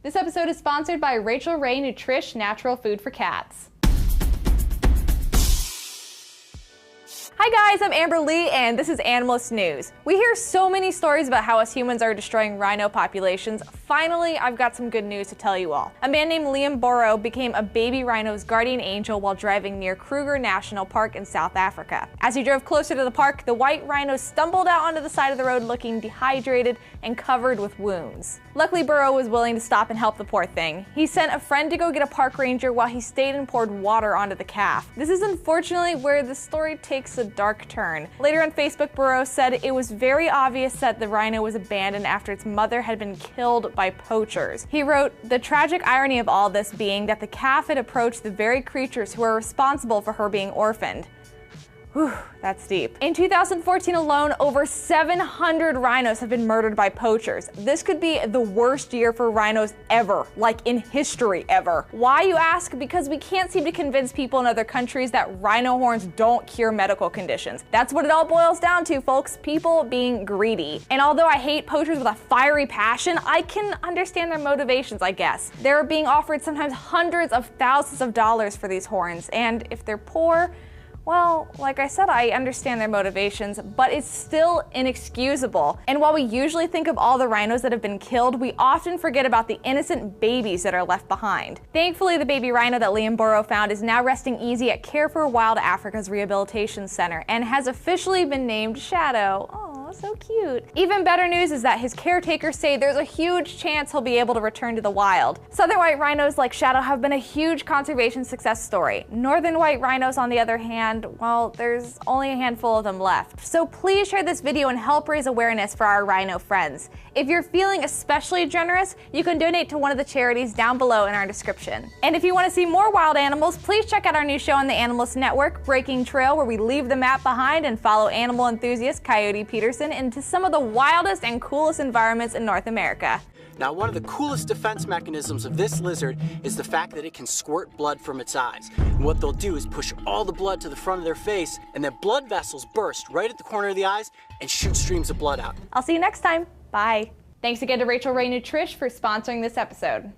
This episode is sponsored by Rachael Ray Nutrish Natural Food for Cats. Hi guys, I'm Amber Lee and this is Animalist News. We hear so many stories about how us humans are destroying rhino populations. Finally, I've got some good news to tell you all. A man named Liam Burrow became a baby rhino's guardian angel while driving near Kruger National Park in South Africa. As he drove closer to the park, the white rhino stumbled out onto the side of the road looking dehydrated and covered with wounds. Luckily, Burrow was willing to stop and help the poor thing. He sent a friend to go get a park ranger while he stayed and poured water onto the calf. This is unfortunately where the story takes a dark turn. Later on Facebook, Burrow said it was very obvious that the rhino was abandoned after its mother had been killed by poachers. He wrote, "The tragic irony of all this being that the calf had approached the very creatures who are responsible for her being orphaned." Whew, that's deep. In 2014 alone, over 700 rhinos have been murdered by poachers. This could be the worst year for rhinos ever, like in history ever. Why, you ask? Because we can't seem to convince people in other countries that rhino horns don't cure medical conditions. That's what it all boils down to, folks. People being greedy. And although I hate poachers with a fiery passion, I can understand their motivations, I guess. They're being offered sometimes hundreds of thousands of dollars for these horns, and if they're poor, well, like I said, I understand their motivations, but it's still inexcusable. And while we usually think of all the rhinos that have been killed, we often forget about the innocent babies that are left behind. Thankfully, the baby rhino that Liam Burrow found is now resting easy at Care for Wild Africa's Rehabilitation Center and has officially been named Shadow. Aw, so cute. Even better news is that his caretakers say there's a huge chance he'll be able to return to the wild. Southern white rhinos like Shadow have been a huge conservation success story. Northern white rhinos, on the other hand, well, there's only a handful of them left. So please share this video and help raise awareness for our rhino friends. If you're feeling especially generous, you can donate to one of the charities down below in our description. And if you want to see more wild animals, please check out our new show on the Animalist Network, Breaking Trail, where we leave the map behind and follow animal enthusiast Coyote Peterson into some of the wildest and coolest environments in North America. Now, one of the coolest defense mechanisms of this lizard is the fact that it can squirt blood from its eyes. And what they'll do is push all the blood to the front of their face, and then blood vessels burst right at the corner of the eyes and shoot streams of blood out. I'll see you next time. Bye. Thanks again to Rachael Ray Nutrish for sponsoring this episode.